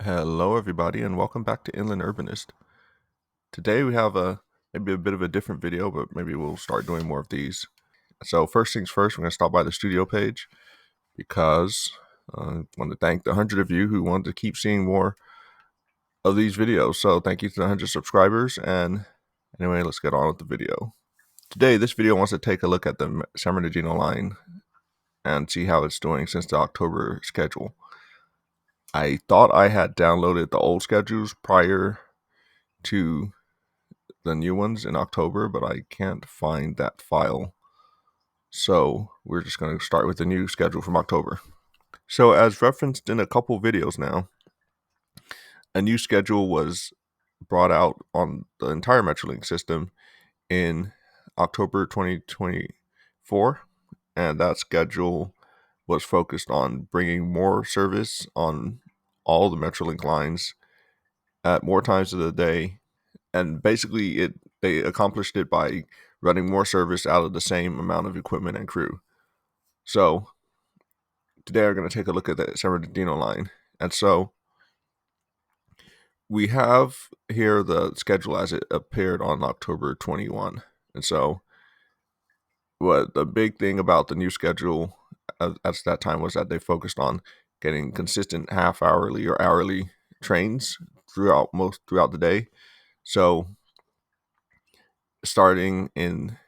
Hello, everybody, and welcome back to Inland Urbanist. Today we have maybe a bit of a different video, but maybe we'll start doing more of these. So first things first, we're going to stop by the studio page because I want to thank the 100 of you who want to keep seeing more of these videos. So thank you to the 100 subscribers, and anyway, let's get on with the video. Today, this video wants to take a look at the San Bernardino line and see how it's doing since the October schedule. I thought I had downloaded the old schedules prior to the new ones in October, but I can't find that file. So we're just going to start with the new schedule from October. So as referenced in a couple videos now, a new schedule was brought out on the entire Metrolink system in October 2024, and that schedule was focused on bringing more service on all the Metrolink lines at more times of the day, and basically they accomplished it by running more service out of the same amount of equipment and crew. So today we're going to take a look at the San Bernardino line, and so we have here the schedule as it appeared on October 21. And so what the big thing about the new schedule at that time was that they focused on getting consistent half-hourly or hourly trains throughout the day. So starting in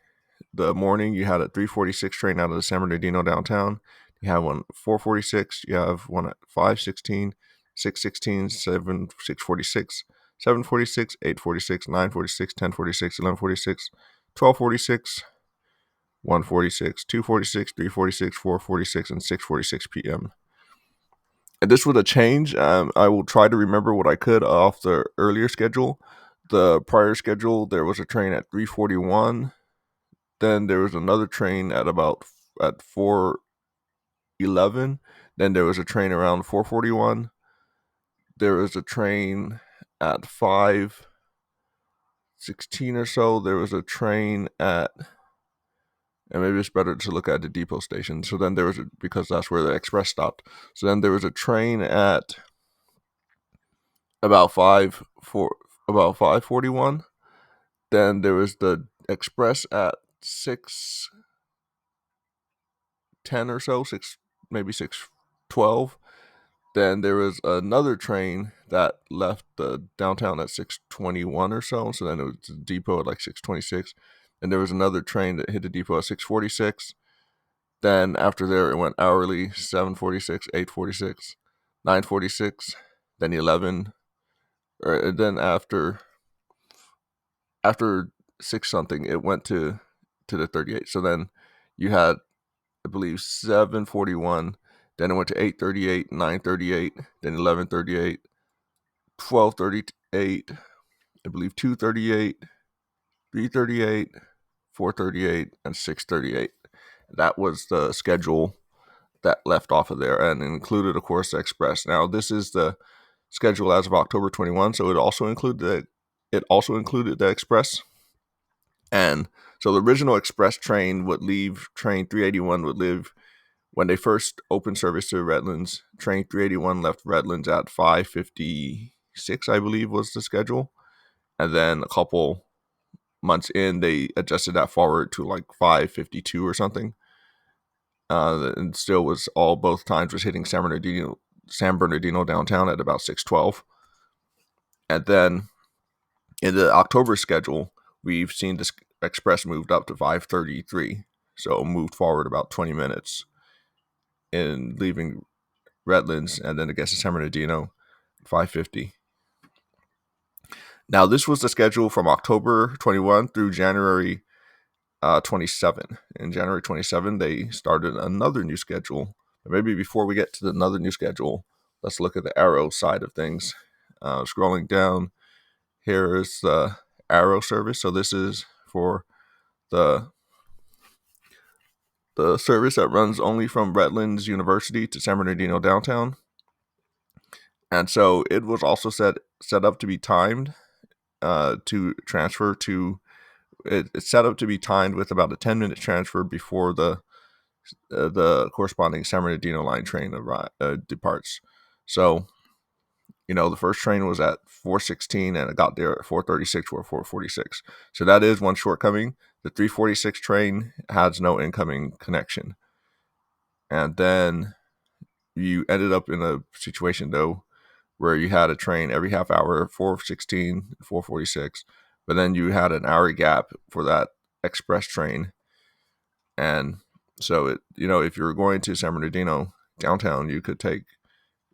the morning, you had a 3:46 train out of the San Bernardino downtown. You have one at 4:46. You have one at 5:16, 6:16, 6:46, 7:46, 8:46, 9:46, 10:46, 11:46, 12:46, 1:46, 2:46, 3:46, 4:46, and 6:46 p.m. And this was a change. I will try to remember what I could off the earlier schedule. The prior schedule, there was a train at 3:41. Then there was another train at 4:11. Then there was a train around 4:41. There was a train at 5:16 or so. There was a train at, and maybe it's better to look at the depot station. So then there was because that's where the express stopped. So then there was a train at about 5:41. Then there was the express at 6:10 or so, maybe 6:12. Then there was another train that left the downtown at 6:21 or so. So then it was the depot at like 6:26. And there was another train that hit the depot at 6:46. Then after there, it went hourly, 7:46, 8:46, 9:46, then 11. Then after 6 something, it went to the 38. So then you had, I believe, 7:41. Then it went to 8:38, 9:38, then 11:38, 12:38, I believe 2:38, 3:38, 4:38, and 6:38. That was the schedule that left off of there, and included, of course, the express. Now, this is the schedule as of October 21, so it also included the express. And so the original express train would leave. Train 381 would leave when they first opened service to Redlands. Train 381 left Redlands at 5:56, I believe, was the schedule. And then a couple months in, they adjusted that forward to like 5:52 or something. And still was both times was hitting San Bernardino downtown at about 6:12. And then in the October schedule, we've seen this express moved up to 5:33. So moved forward about 20 minutes in leaving Redlands, and then it gets to San Bernardino, 5:50. Now, this was the schedule from October 21 through January 27. In January 27, they started another new schedule. But maybe before we get to another new schedule, let's look at the arrow side of things. Scrolling down, here is the arrow service. So this is for the service that runs only from Redlands University to San Bernardino downtown. And so it was also set up to be timed to transfer to. It's set up to be timed with about a 10-minute transfer before the corresponding San Bernardino line train departs. So the first train was at 4:16 and it got there at 4:36 or 4:46. So that is one shortcoming. The 3:46 train has no incoming connection. And then you ended up in a situation, though, where you had a train every half hour, 4:16, 4:46, but then you had an hour gap for that express train. And so if you're going to San Bernardino downtown, you could take,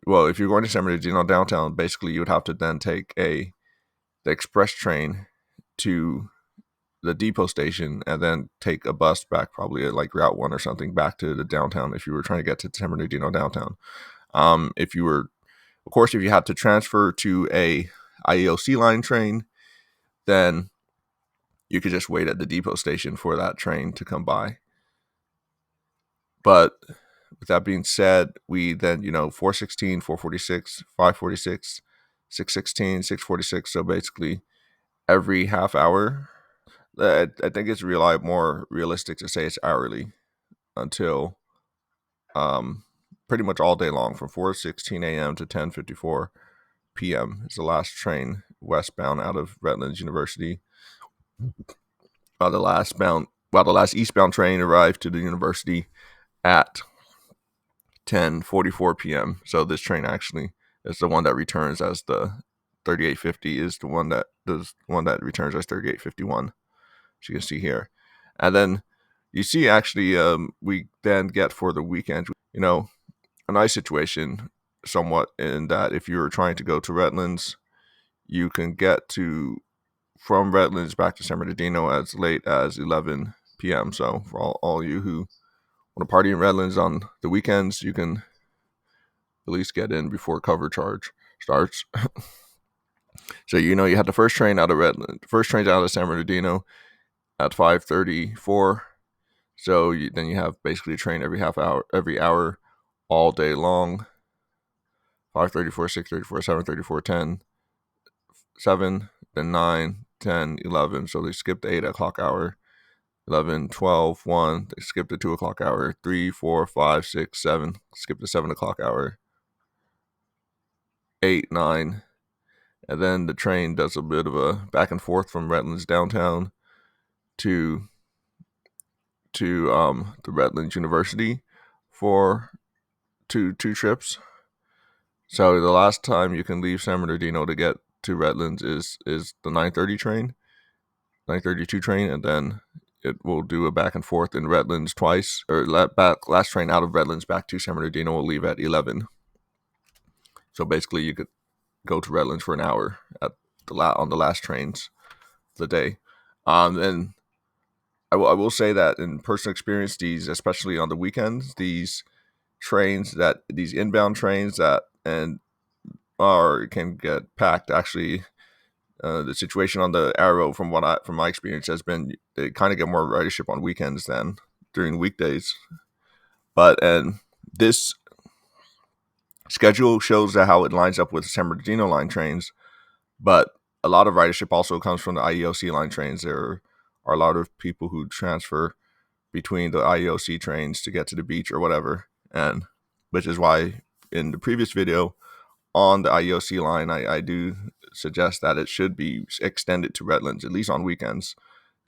well, if you're going to San Bernardino downtown, basically you would have to then take the express train to the depot station and then take a bus back, probably at like Route 1 or something, back to the downtown if you were trying to get to San Bernardino downtown. If you had to transfer to a IEOC line train, then you could just wait at the depot station for that train to come by. But with that being said, we then, 4:16, 4:46, 5:46, 6:16, 6:46. So basically every half hour. I think it's more realistic to say it's hourly until pretty much all day long, from 4:16 a.m. to 10:54 p.m. is the last train westbound out of Redlands University. The last eastbound train arrived to the university at 10:44 p.m. So this train actually is the one that returns as the 3850 is the one that returns as 3851. So you can see here, and then you see actually we then get for the weekend, a nice situation somewhat, in that if you're trying to go to Redlands, you can get from Redlands back to San Bernardino as late as 11 p.m. So for all you who want to party in Redlands on the weekends, you can at least get in before cover charge starts. So you had the first train out of Redlands, first train's out of San Bernardino at 5:34. So then you have basically a train every hour, all day long. 5:34, 6:34, 7:34, 10, 7, then 9, 10, 11. So they skipped the 8 o'clock hour. 11, 12, 1. They skipped the 2 o'clock hour. 3, 4, 5, 6, 7. Skipped the 7 o'clock hour. 8, 9. And then the train does a bit of a back and forth from Redlands downtown to the Redlands University for two trips. So the last time you can leave San Bernardino to get to Redlands is the 9:30 train, 9:32 train, and then it will do a back and forth in Redlands twice, or last train out of Redlands back to San Bernardino will leave at 11. So basically you could go to Redlands for an hour on the last trains of the day. And I will say that in personal experience, especially on the weekends, these inbound trains can get packed. Actually, the situation on the Arrow, from my experience, has been they kind of get more ridership on weekends than during weekdays. And this schedule shows how it lines up with the San Bernardino line trains, but a lot of ridership also comes from the IEOC line trains. There are a lot of people who transfer between the IEOC trains to get to the beach or whatever, and which is why in the previous video on the IEOC line, I do suggest that it should be extended to Redlands, at least on weekends,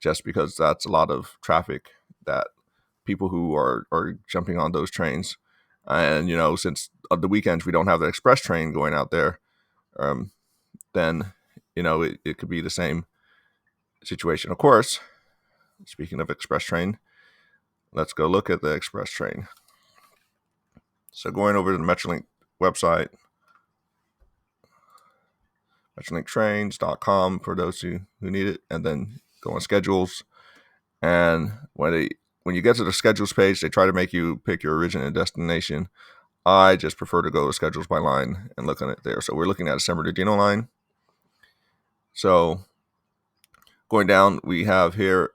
just because that's a lot of traffic that people who are jumping on those trains. And, since on the weekends we don't have the express train going out there, then, it could be the same situation. Of course, speaking of express train, let's go look at the express train. So going over to the Metrolink website, metrolinktrains.com for those who need it, and then go on schedules. And when you get to the schedules page, they try to make you pick your origin and destination. I just prefer to go to schedules by line and look at it there. So we're looking at a San Bernardino line. So going down, we have here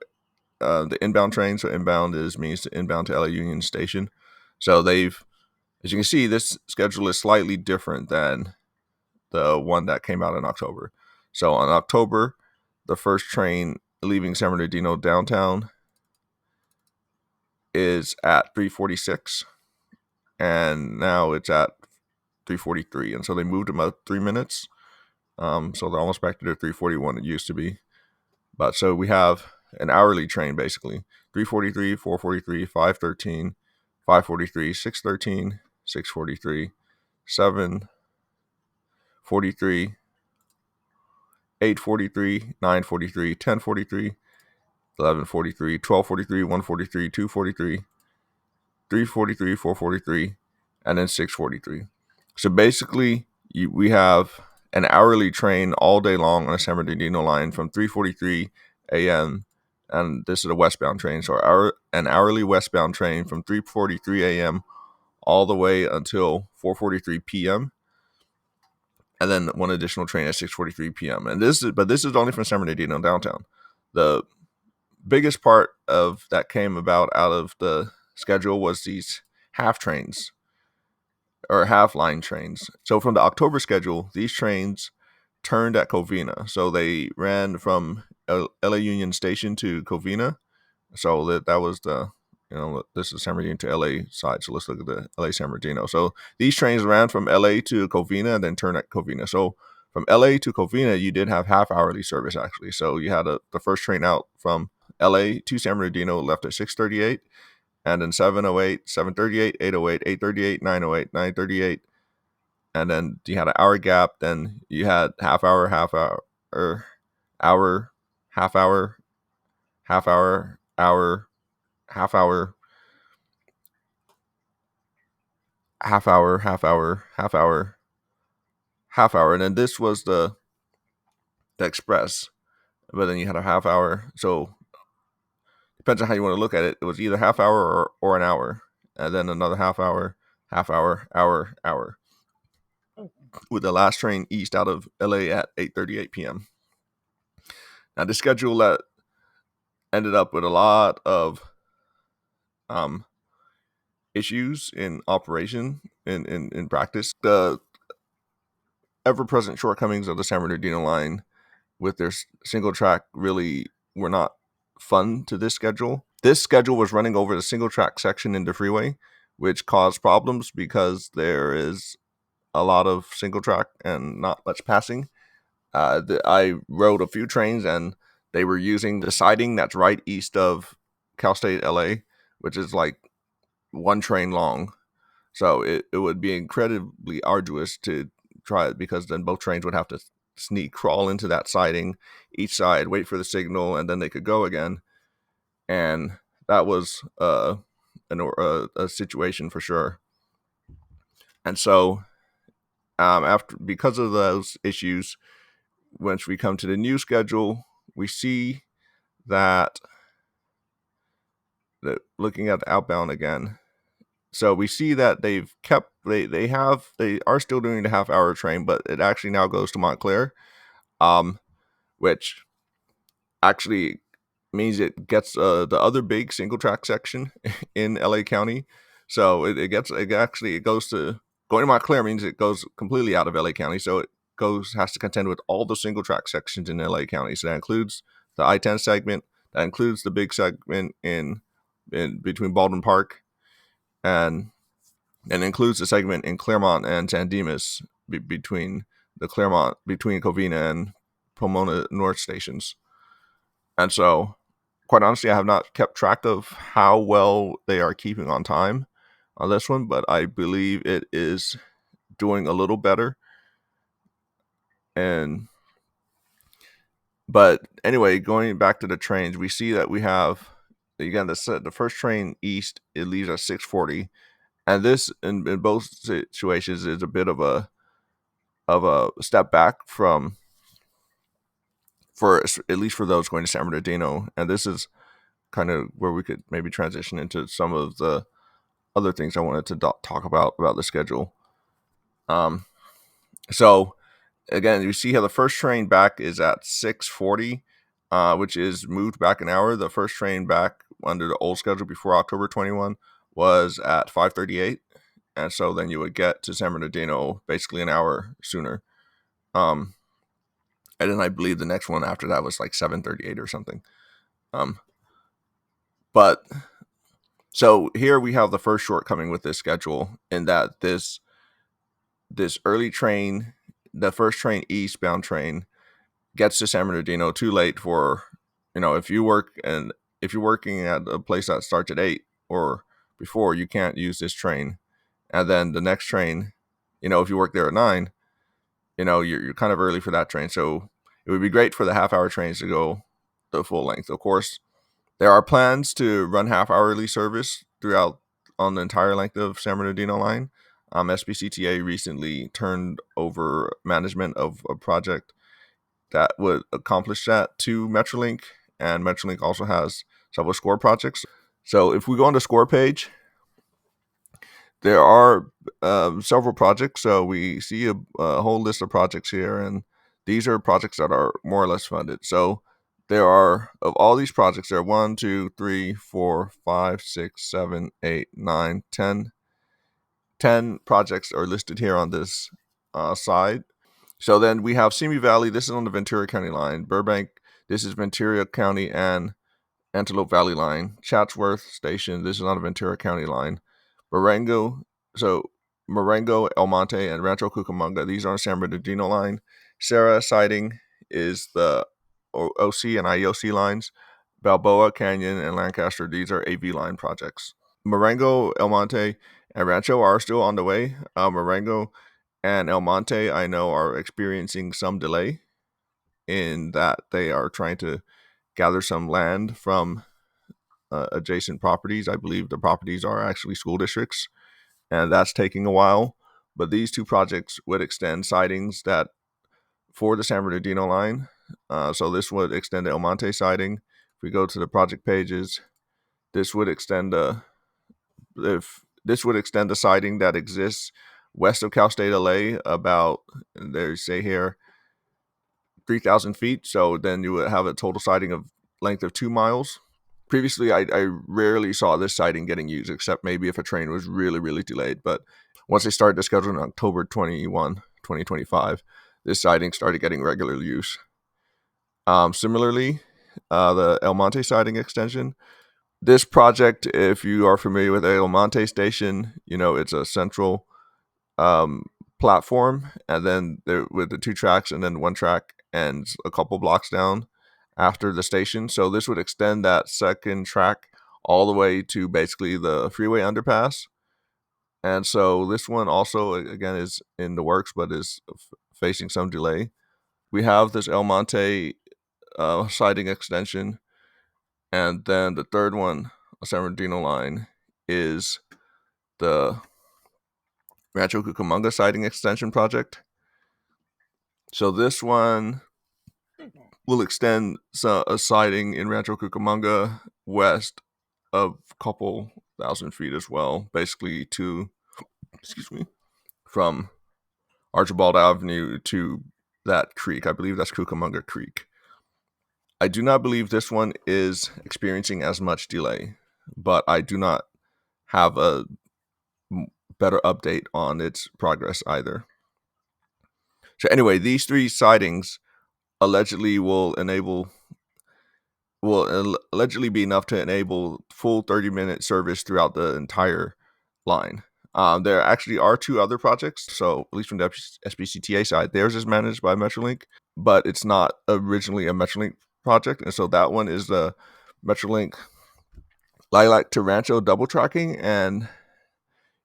the inbound train. So inbound means inbound to LA Union Station. So as you can see, this schedule is slightly different than the one that came out in October. So on October, the first train leaving San Bernardino downtown is at 3:46, and now it's at 3:43, and so they moved them up 3 minutes. So they're almost back to their 3:41 it used to be. But so we have an hourly train basically: 3:43, 4:43, 5:13, 5:43, 6:13, 6:43, 7:43, 8:43, 9:43, 10:43, 11:43, 12:43, 1:43, 2:43, 3:43, 4:43, and then 6:43. So basically, we have an hourly train all day long on a San Bernardino line from 3:43 a.m. and this is a westbound train. So an hourly westbound train from 3:43 a.m. all the way until 4:43 p.m. and then one additional train at 6:43 p.m. And this is only from San Bernardino downtown. The biggest part of that came out of the schedule was these half trains or half line trains. So from the October schedule, these trains turned at Covina. So they ran from LA Union Station to Covina. So that was the, this is San Bernardino to LA side. So let's look at the LA San Bernardino. So these trains ran from LA to Covina and then turned at Covina. So from LA to Covina, you did have half hourly service actually. So you had the first train out from LA to San Bernardino left at 6:38, and then 7:08, 7:38, 8:08, 8:38, 9:08, 9:38, and then you had an hour gap. Then you had half hour, hour, half hour, hour, half hour, half hour, half hour, and then this was the express. But then you had a half hour. So depends on how you want to look at it. It was either half hour or an hour, and then another half hour, hour, with the last train east out of LA at 8:38 p.m. Now the schedule that ended up with a lot of issues in operation in practice. The ever-present shortcomings of the San Bernardino line with their single track really were not fun to this schedule. This schedule was running over the single track section in the freeway, which caused problems because there is a lot of single track and not much passing. I rode a few trains and they were using the siding that's right east of Cal State LA, which is like one train long. So it would be incredibly arduous to try it because then both trains would have to crawl into that siding, each side, wait for the signal, and then they could go again. And that was a situation for sure. And so because of those issues, once we come to the new schedule, we see that looking at the outbound again. So we see that they are still doing the half hour train, but it actually now goes to Montclair, which actually means it gets the other big single track section in LA County. So it goes to going to Montclair means it goes completely out of LA County. So it has to contend with all the single track sections in LA County. So that includes the I-10 segment, that includes the big segment in between Baldwin Park, and includes the segment in Claremont and San Dimas between Covina and Pomona North stations. And so, quite honestly, I have not kept track of how well they are keeping on time on this one, but I believe it is doing a little better. But anyway, going back to the trains, we see that we have, again, the first train east, it leaves at 6:40. And this, in both situations, is a bit of a step back for at least for those going to San Bernardino. And this is kind of where we could maybe transition into some of the other things I wanted to talk about the schedule. So again, you see how the first train back is at 6:40, which is moved back an hour. The first train back under the old schedule before October 21 was at 5:38. And so then you would get to San Bernardino basically an hour sooner. And then I believe the next one after that was like 7:38 or something. But so here we have the first shortcoming with this schedule in that this early train, the first train, eastbound train, gets to San Bernardino too late for, if you're working at a place that starts at 8 or before, you can't use this train. And then the next train, if you work there at 9, you're kind of early for that train. So it would be great for the half-hour trains to go the full length. Of course, there are plans to run half-hourly service throughout on the entire length of San Bernardino line. SBCTA recently turned over management of a project that would accomplish that to Metrolink, and Metrolink also has several SCORE projects. So if we go on the SCORE page, there are several projects. So we see a whole list of projects here, and these are projects that are more or less funded. So there are, of all these projects, there are 1, 2, 3, 4, 5, 6, 7, 8, 9, 10. 10 projects are listed here on this side. So then we have Simi Valley. This is on the Ventura County line. Burbank, this is Ventura County and Antelope Valley line. Chatsworth Station, this is on the Ventura County line. Marengo, El Monte, and Rancho Cucamonga, these are on San Bernardino line. Sarah Siding is the OC and IEOC lines. Balboa Canyon and Lancaster, these are AV line projects. Marengo, El Monte, and Rancho are still on the way. Marengo and El Monte, I know, are experiencing some delay in that they are trying to gather some land from adjacent properties. I believe the properties are actually school districts, and that's taking a while. But these two projects would extend sidings that for the San Bernardino line. So this would extend the El Monte siding. If we go to the project pages, this would extend the siding that exists west of Cal State LA about, they say here, 3,000 feet. So then you would have a total siding of length of 2 miles. Previously, I rarely saw this siding getting used, except maybe if a train was really, really delayed. But once they started the schedule in October 21, 2025, this siding started getting regular use. Similarly, the El Monte siding extension. This project, if you are familiar with El Monte Station, it's a central platform, and then there with the 2 tracks, and then 1 track ends a couple blocks down after the station. So this would extend that second track all the way to basically the freeway underpass. And so this one also, again, is in the works, but is facing some delay. We have this El Monte siding extension, and then the third one, San Bernardino line, is the Rancho Cucamonga siding extension project. So this one will extend a siding in Rancho Cucamonga west of a couple thousand feet as well, basically from Archibald Avenue to that creek. I believe that's Cucamonga Creek. I do not believe this one is experiencing as much delay, but I do not have a better update on its progress either. So anyway, these 3 sidings allegedly will allegedly be enough to enable full 30-minute service throughout the entire line. There actually are 2 other projects, so at least from the SBCTA side, theirs is managed by Metrolink, but it's not originally a Metrolink project, and so that one is the Metrolink Lilac to Rancho double tracking. And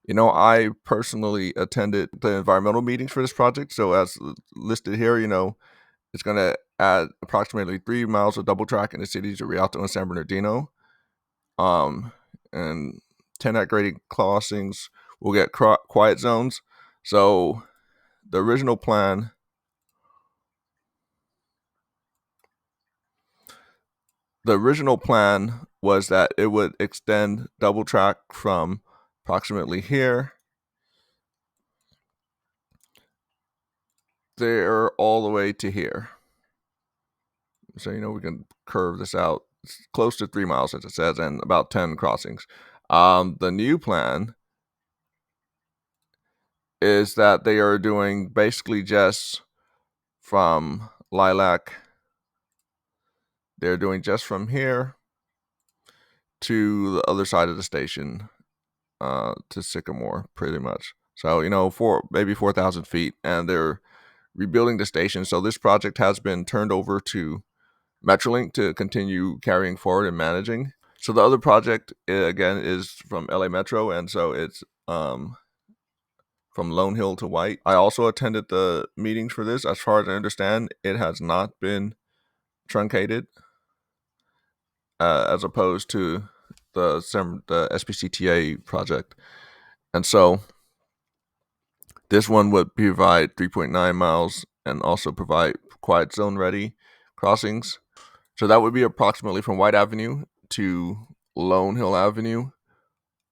I personally attended the environmental meetings for this project, so as listed here, it's going to add approximately 3 miles of double track in the cities of Rialto and San Bernardino. And 10 at grading crossings will get quiet zones. So the original plan was that it would extend double track from approximately here there all the way to here. So, we can curve this out. It's close to 3 miles, as it says, and about 10 crossings. The new plan is that they are doing basically just from Lilac. They're doing just from here to the other side of the station, to Sycamore, pretty much. So, maybe 4,000 feet, and they're rebuilding the station. So this project has been turned over to Metrolink to continue carrying forward and managing. So the other project, again, is from LA Metro, and so it's from Lone Hill to White. I also attended the meetings for this. As far as I understand, it has not been truncated, as opposed to the SPCTA project. And so this one would provide 3.9 miles and also provide quiet zone ready crossings. So that would be approximately from White Avenue to Lone Hill Avenue.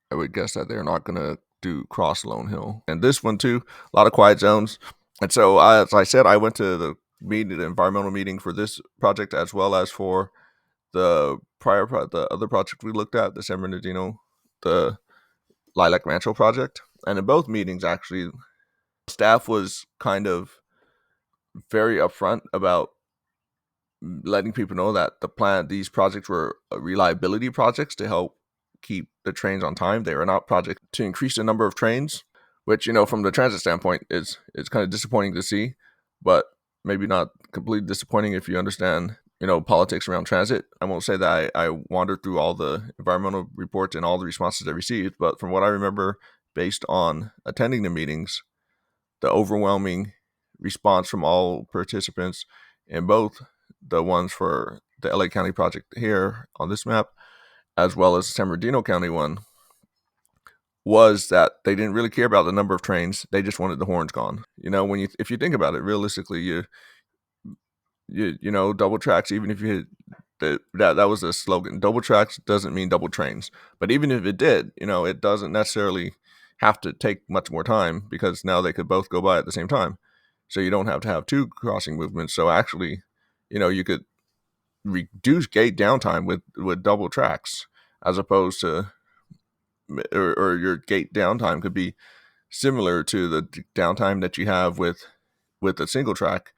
I would guess that they're not going to do cross Lone Hill. And this one too, a lot of quiet zones. And so, as I said, I went to the environmental meeting for this project, as well as for the the other project we looked at, the San Bernardino, the Lilac Rancho project. And in both meetings, actually, staff was kind of very upfront about letting people know that these projects were reliability projects to help keep the trains on time. They were not projects to increase the number of trains, which, from the transit standpoint is kind of disappointing to see, but maybe not completely disappointing if you understand, politics around transit. I won't say that I wandered through all the environmental reports and all the responses I received, but from what I remember, based on attending the meetings, the overwhelming response from all participants in both the ones for the LA County project here on this map, as well as the San Bernardino County one, was that they didn't really care about the number of trains. They just wanted the horns gone. If you think about it realistically, double tracks, even if you hit that was the slogan. Double tracks doesn't mean double trains. But even if it did, it doesn't necessarily have to take much more time, because now they could both go by at the same time. So you don't have to have two crossing movements. So actually, you could reduce gate downtime with double tracks, as opposed to, or your gate downtime could be similar to the downtime that you have with a single track.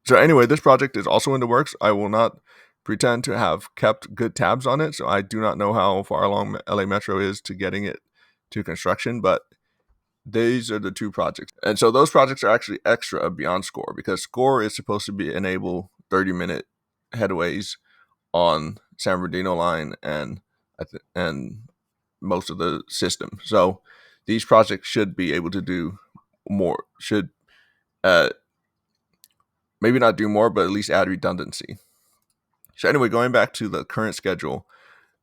So anyway, this project is also in the works. I will not pretend to have kept good tabs on it, so I do not know how far along LA Metro is to getting it to construction, but these are the two projects. And so those projects are actually extra beyond SCORE, because SCORE is supposed to enable 30-minute headways on San Bernardino line and most of the system. So these projects should be able to do more, should maybe not do more, but at least add redundancy. So anyway, going back to the current schedule.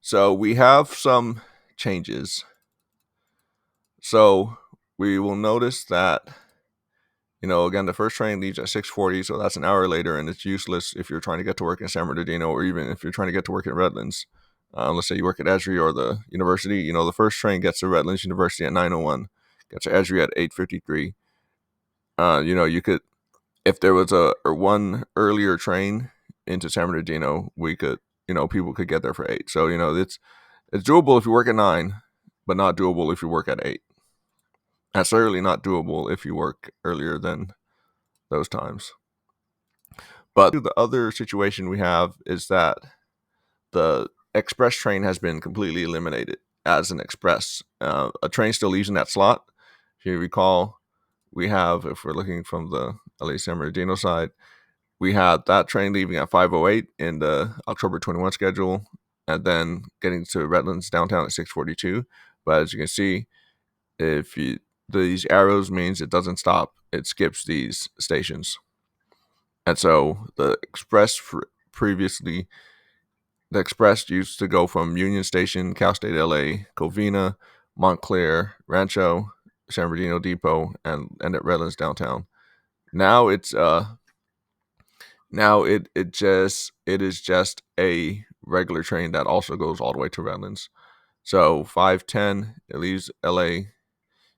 So we have some changes. So we will notice that, again, the first train leaves at 6:40, so that's an hour later, and it's useless if you're trying to get to work in San Bernardino, or even if you're trying to get to work in Redlands. Let's say you work at Esri or the university. The first train gets to Redlands University at 9:01, gets to Esri at 8:53. You could, if there was a one earlier train into San Bernardino, we could, people could get there for 8. So, it's doable if you work at 9, but not doable if you work at 8. That's certainly not doable if you work earlier than those times. But the other situation we have is that the express train has been completely eliminated as an express. A train still leaves in that slot. If you recall, we have, if we're looking from the LA San Bernardino side, we had that train leaving at 5:08 in the October 21 schedule, and then getting to Redlands downtown at 6:42. But as you can see, these arrows means it doesn't stop; it skips these stations. And so the express used to go from Union Station, Cal State LA, Covina, Montclair, Rancho, San Bernardino Depot, and at Redlands downtown. Now it is just a regular train that also goes all the way to Redlands. So 5:10 it leaves LA,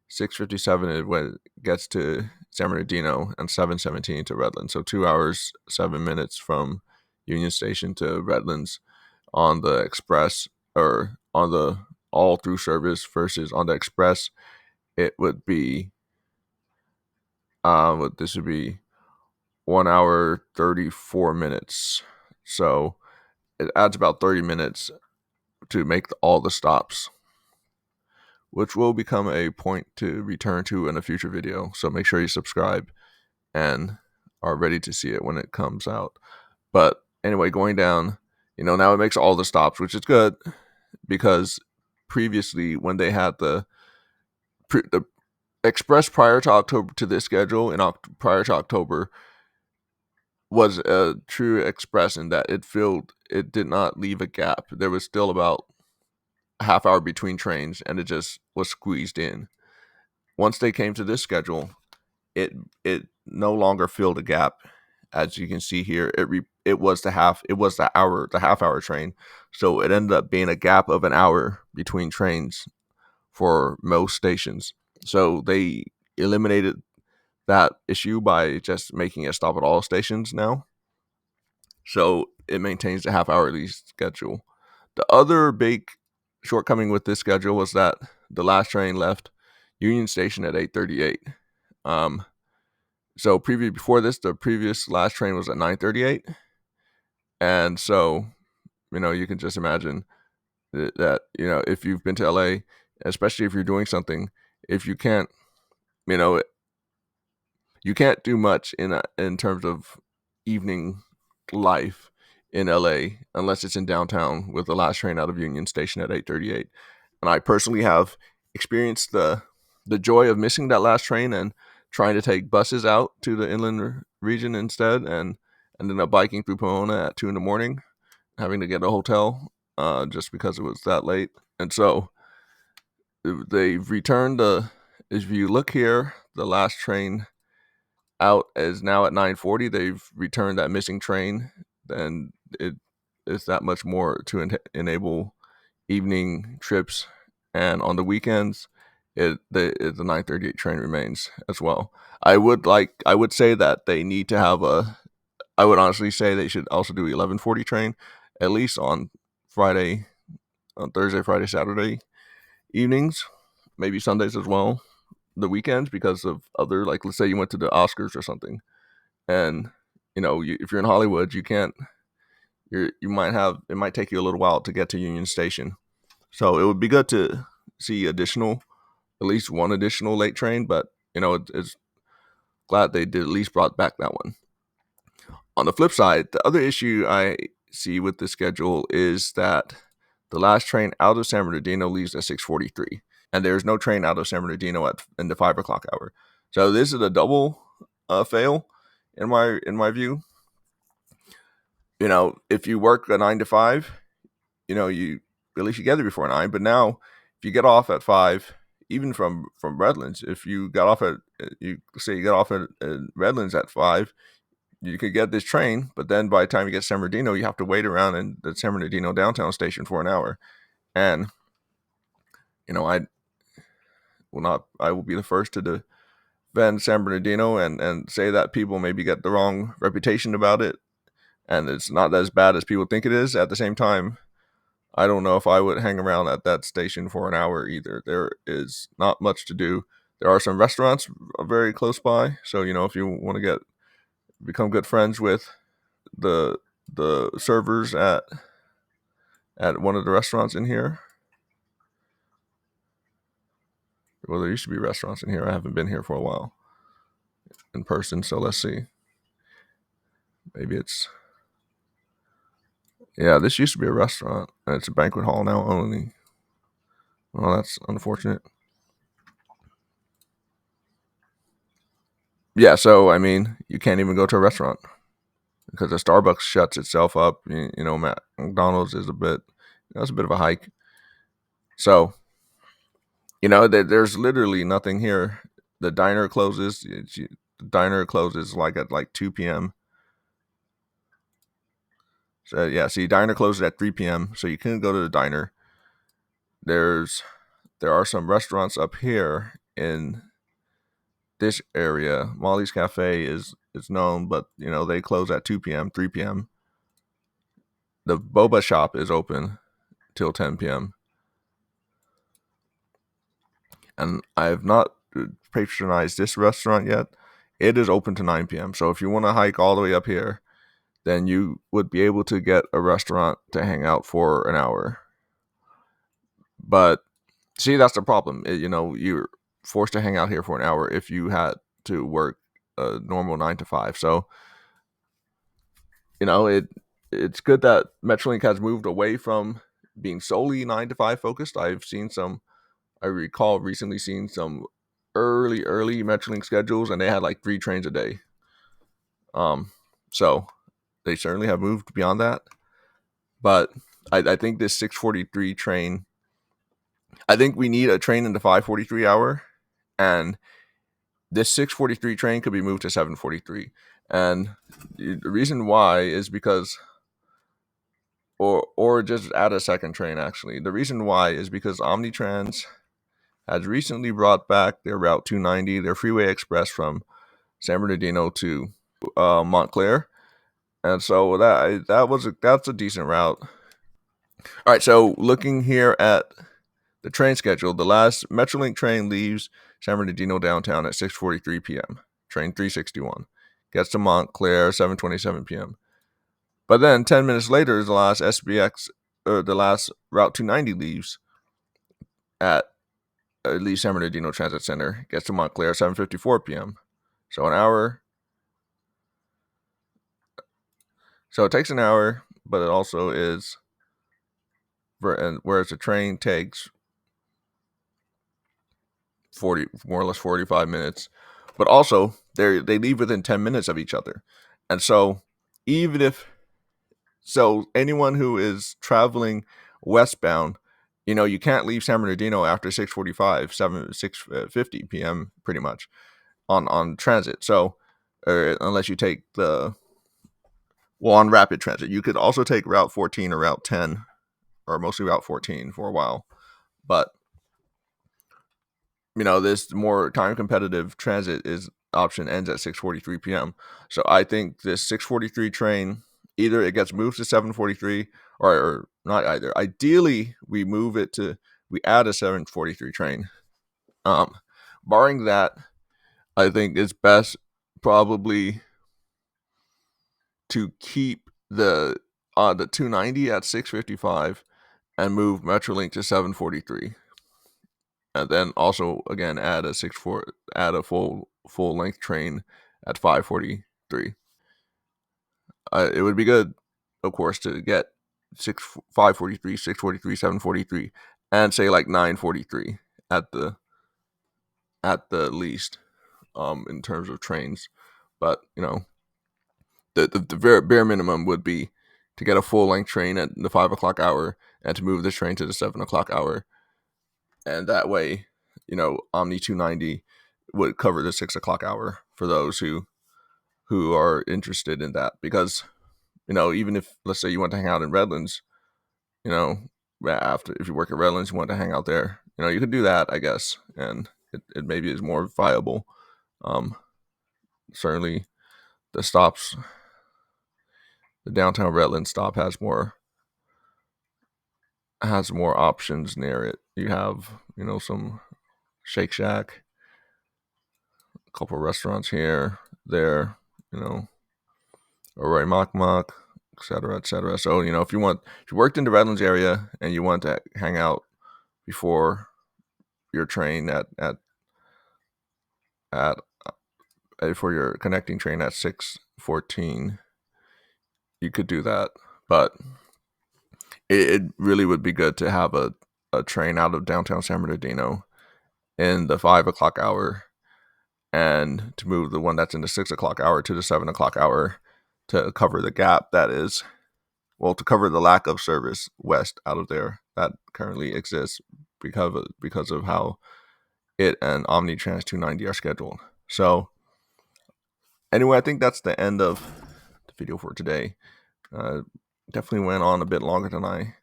6:57 it gets to San Bernardino, and 7:17 to Redlands. So 2 hours 7 minutes from Union Station to Redlands on the express, or on the all through service, versus on the express it would be this would be 1 hour 34 minutes. So it adds about 30 minutes to make all the stops, which will become a point to return to in a future video. So make sure you subscribe and are ready to see it when it comes out. But anyway, going down, now it makes all the stops, which is good, because previously when they had the express prior to October to this schedule prior to October was a true express in that it did not leave a gap. There was still about a half hour between trains, and it just was squeezed in. Once they came to this schedule, it no longer filled a gap. As you can see here, it was the half hour train, so it ended up being a gap of an hour between trains for most stations. So they eliminated that issue by just making it stop at all stations now. So it maintains the half hourly schedule. The other big shortcoming with this schedule was that the last train left Union Station at 8:38. So before this, the previous last train was at 9:38, and so you can just imagine that if you've been to LA, especially if you're doing something, if you can't you know you can't do much in terms of evening life in LA unless it's in downtown with the last train out of Union Station at 8:38. And I personally have experienced the joy of missing that last train and trying to take buses out to the inland region instead, and ended up biking through Pomona at 2 in the morning, having to get a hotel just because it was that late. And so they've returned if you look here, the last train out is now at 9:40. They've returned that missing train, and it is that much more to enable evening trips. And on the weekends, the 9:38 train remains as well. I would say that they need to have I would honestly say they should also do 11:40 train, at least on Thursday, Friday, Saturday evenings, maybe Sundays as well, the weekends, because of other, like, let's say you went to the Oscars or something, and if you're in Hollywood, it might take you a little while to get to Union Station. So it would be good to see at least one additional late train, but it's glad they did at least brought back that one. On the flip side, the other issue I see with the schedule is that the last train out of San Bernardino leaves at 6:43, and there's no train out of San Bernardino in the 5 o'clock hour. So this is a double fail in my view. If you work a 9 to 5, you at least you get there before 9. But now, if you get off at 5, even from Redlands, if you got off at Redlands at 5, you could get this train. But then by the time you get San Bernardino, you have to wait around in the San Bernardino downtown station for an hour. And I will be the first to defend San Bernardino and say that people maybe get the wrong reputation about it, and it's not as bad as people think it is. At the same time, I don't know if I would hang around at that station for an hour either. There is not much to do. There are some restaurants very close by, so if you want to become good friends with the servers at one of the restaurants in here. Well, there used to be restaurants in here. I haven't been here for a while in person, so let's see. Maybe this used to be a restaurant, and it's a banquet hall now only. Well, that's unfortunate. Yeah, so I mean, you can't even go to a restaurant because the Starbucks shuts itself up. McDonald's is a bit of a hike. So, there's literally nothing here. The diner closes. The diner closes at 2 p.m. So yeah, see, diner closes at 3 p.m. So you couldn't go to the diner. There are some restaurants up here in this area. Molly's Cafe is known, but they close at 2 p.m., 3 p.m. The boba shop is open till 10 p.m. And I have not patronized this restaurant yet. It is open to 9 p.m. So if you want to hike all the way up here, then you would be able to get a restaurant to hang out for an hour. But See, that's the problem. You're forced to hang out here for an hour if you had to work a normal 9 to 5. So it's good that Metrolink has moved away from being solely 9 to 5 focused. I recall recently seeing some early Metrolink schedules, and they had like 3 trains a day. So they certainly have moved beyond that. But I think this 6:43 train, I think we need a train in the 5:43 hour, and this 6:43 train could be moved to 7:43. And the reason why is because, or just add a second train. Actually, the reason why is because Omnitrans has recently brought back their Route 290, their Freeway Express from San Bernardino to Montclair, and so that's a decent route. All right, so looking here at the train schedule, the last Metrolink train leaves San Bernardino downtown at 6:43 p.m. Train 361 gets to Montclair 7:27 p.m. But then 10 minutes later, the last SBX or the last Route 290 leaves leaves San Bernardino Transit Center, gets to Montclair 7:54 p.m. So an hour. So it takes an hour, but it also is, whereas the train takes more or less 45 minutes, but also they leave within 10 minutes of each other. And so anyone who is traveling westbound, you can't leave San Bernardino after 6:50 p.m. pretty much on transit. So unless you take on rapid transit, you could also take Route 14 or Route 10, or mostly Route 14 for a while. But this more time competitive transit option ends at 6:43 p.m. So I think this 6:43 train, either it gets moved to 7:43 or not either. Ideally, we add a 7:43 train. Barring that, I think it's best probably to keep the 290 at 6:55 and move Metrolink to 7:43. And then also again add a full length train at 5:43. It would be good, of course, to get 5:43, 6:43, 7:43, and say like 9:43 at the least, in terms of trains. But the very bare minimum would be to get a full length train at the 5 o'clock hour and to move this train to the 7 o'clock hour. And that way, Omni 290 would cover the 6 o'clock hour for those who are interested in that. Because, even if, let's say you want to hang out in Redlands, if you work at Redlands, you want to hang out there, you could do that, I guess. And it maybe is more viable. Certainly the downtown Redlands stop has more options near it. You have, some Shake Shack, a couple of restaurants here, there, Roy Mock Mock, etc., etc. So, if you worked in the Redlands area and you want to hang out before your train for your connecting train at 6:14, you could do that. But it really would be good to have a train out of downtown San Bernardino in the 5 o'clock hour, and to move the one that's in the 6 o'clock hour to the 7 o'clock hour to cover the gap to cover the lack of service west out of there that currently exists because of how it and Omnitrans 290 are scheduled. So anyway, I think that's the end of the video for today. Definitely went on a bit longer than I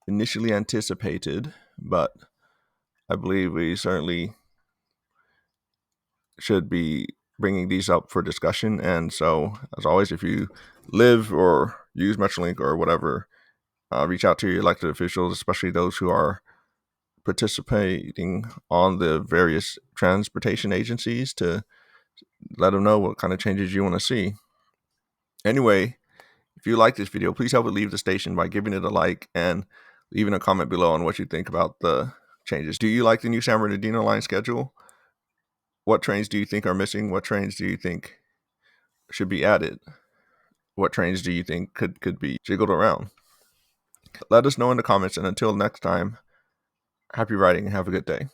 initially anticipated, but I believe we certainly should be bringing these up for discussion. And so, as always, if you live or use Metrolink or whatever, reach out to your elected officials, especially those who are participating on the various transportation agencies, to let them know what kind of changes you want to see. Anyway, if you like this video, please help it leave the station by giving it a like and leaving a comment below on what you think about the changes. Do you like the new San Bernardino line schedule? What trains do you think are missing? What trains do you think should be added? What trains do you think could be jiggled around? Let us know in the comments, and until next time, happy riding and have a good day.